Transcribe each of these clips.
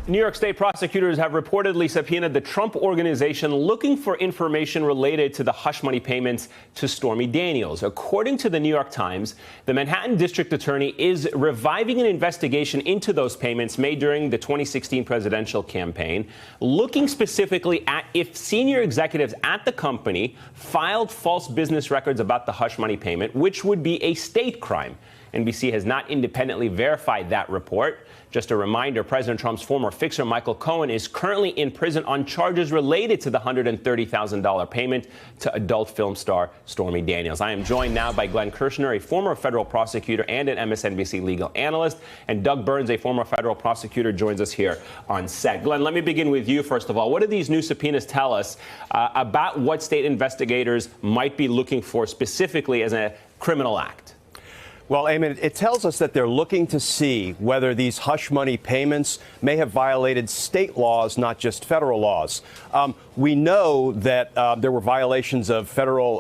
New York State prosecutors have reportedly subpoenaed the Trump Organization looking for information related to the hush money payments to Stormy Daniels. According to the New York Times, the Manhattan District Attorney is reviving an investigation into those payments made during the 2016 presidential campaign, looking specifically at if senior executives at the company filed false business records about the hush money payment, which would be a state crime. NBC has not independently verified that report. Just a reminder, President Trump's former fixer, Michael Cohen, is currently in prison on charges related to the $130,000 payment to adult film star Stormy Daniels. I am joined now by Glenn Kirshner, a former federal prosecutor and an MSNBC legal analyst, and Doug Burns, a former federal prosecutor, joins us here on set. Glenn, let me begin with you, first of all. What do these new subpoenas tell us about what state investigators might be looking for specifically as a criminal act? Well, Eamon, it tells us that they're looking to see whether these hush money payments may have violated state laws, not just federal laws. We know that there were violations of federal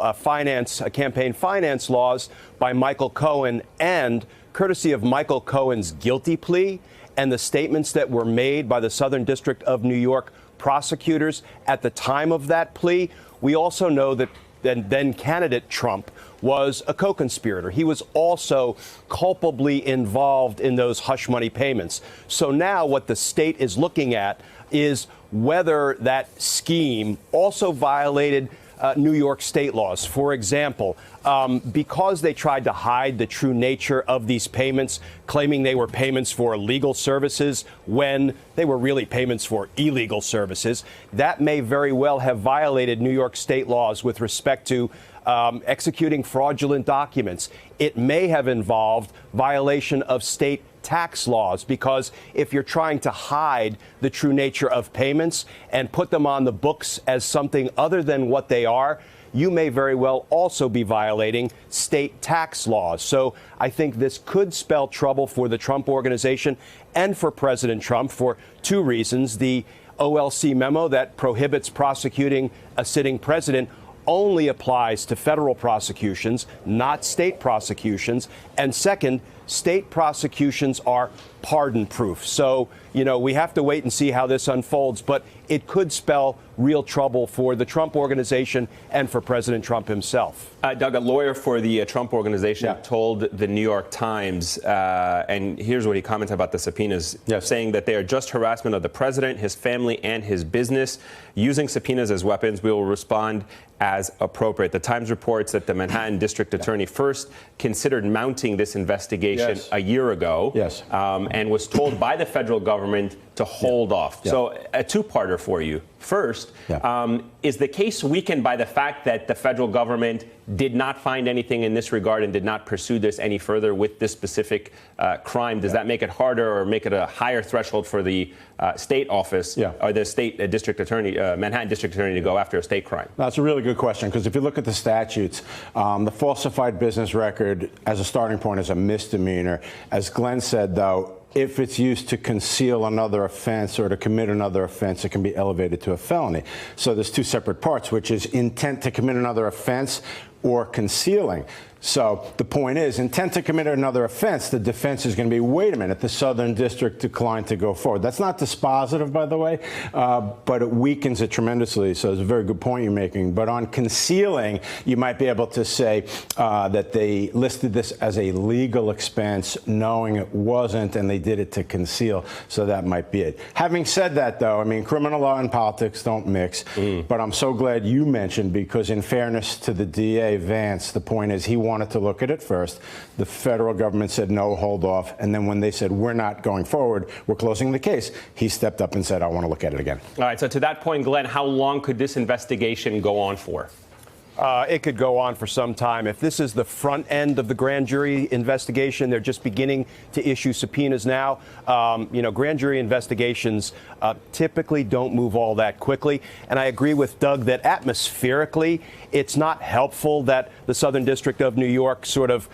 campaign finance laws by Michael Cohen, and courtesy of Michael Cohen's guilty plea and the statements that were made by the Southern District of New York prosecutors at the time of that plea, we also know that then candidate Trump was a co-conspirator. He was also culpably involved in those hush money payments. So now what the state is looking at is whether that scheme also violated New York state laws. For example, because they tried to hide the true nature of these payments, claiming they were payments for legal services when they were really payments for illegal services, that may very well have violated New York state laws with respect to executing fraudulent documents. It may have involved violation of state tax laws, because if you're trying to hide the true nature of payments and put them on the books as something other than what they are, you may very well also be violating state tax laws. So I think this could spell trouble for the Trump Organization and for President Trump for two reasons. The OLC memo that prohibits prosecuting a sitting president only applies to federal prosecutions, not state prosecutions. And second, state prosecutions are pardon-proof. So, we have to wait and see how this unfolds, but it could spell real trouble for the Trump Organization and for President Trump himself. Doug, a lawyer for the Trump Organization told the New York Times, and here's what he commented about the subpoenas, saying that they are just harassment of the president, his family, and his business. Using subpoenas as weapons, we will respond as appropriate. The Times reports that the Manhattan District Attorney first considered mounting this investigation a year ago, and was told by the federal government to hold off. So a two-parter for you. First, is the case weakened by the fact that the federal government did not find anything in this regard and did not pursue this any further with this specific crime? Does that make it harder or make it a higher threshold for the state office or the state district attorney, Manhattan District Attorney, to go after a state crime? That's a really good question, because if you look at the statutes, the falsified business record as a starting point is a misdemeanor. As Glenn said, though, if it's used to conceal another offense or to commit another offense, it can be elevated to a felony. So there's two separate parts, which is intent to commit another offense or concealing. So the point is, intent to commit another offense, the defense is going to be, wait a minute, the Southern District declined to go forward. That's not dispositive, by the way, but it weakens it tremendously. So it's a very good point you're making. But on concealing, you might be able to say that they listed this as a legal expense, knowing it wasn't, and they did it to conceal. So that might be it. Having said that, though, I mean, criminal law and politics don't mix. But I'm so glad you mentioned, because in fairness to the DA, Vance, the point is he wanted to look at it first. The federal government said, no, hold off. And then when they said, we're not going forward, we're closing the case, he stepped up and said, I want to look at it again. All right. So to that point, Glenn, how long could this investigation go on for? It could go on for some time. If this is the front end of the grand jury investigation, they're just beginning to issue subpoenas now. Grand jury investigations typically don't move all that quickly. And I agree with Doug that atmospherically, it's not helpful that the Southern District of New York sort of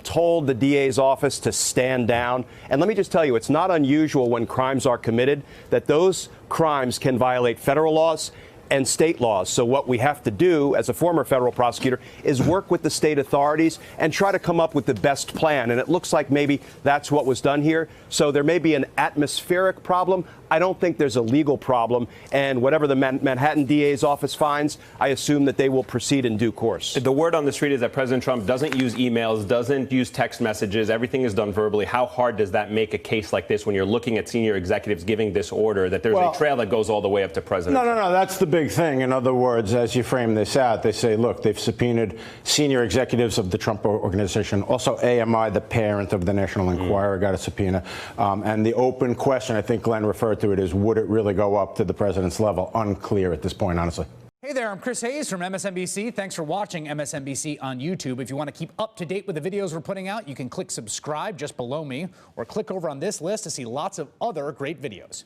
told the DA's office to stand down. And let me just tell you, it's not unusual when crimes are committed that those crimes can violate federal laws and state laws. So what we have to do as a former federal prosecutor is work with the state authorities and try to come up with the best plan. And it looks like maybe that's what was done here. So there may be an atmospheric problem. I don't think there's a legal problem. And whatever the Manhattan DA's office finds, I assume that they will proceed in due course. The word on the street is that President Trump doesn't use emails, doesn't use text messages. Everything is done verbally. How hard does that make a case like this when you're looking at senior executives giving this order, that there's a trail that goes all the way up to President Trump? No. That's the big thing. In other words, as you frame this out, they say, look, they've subpoenaed senior executives of the Trump organization. Also, AMI, the parent of the National Enquirer, got a subpoena. And the open question, I think Glenn referred to it, is would it really go up to the president's level? Unclear at this point, honestly. Hey there, I'm Chris Hayes from MSNBC. Thanks for watching MSNBC on YouTube. If you want to keep up to date with the videos we're putting out, you can click subscribe just below me or click over on this list to see lots of other great videos.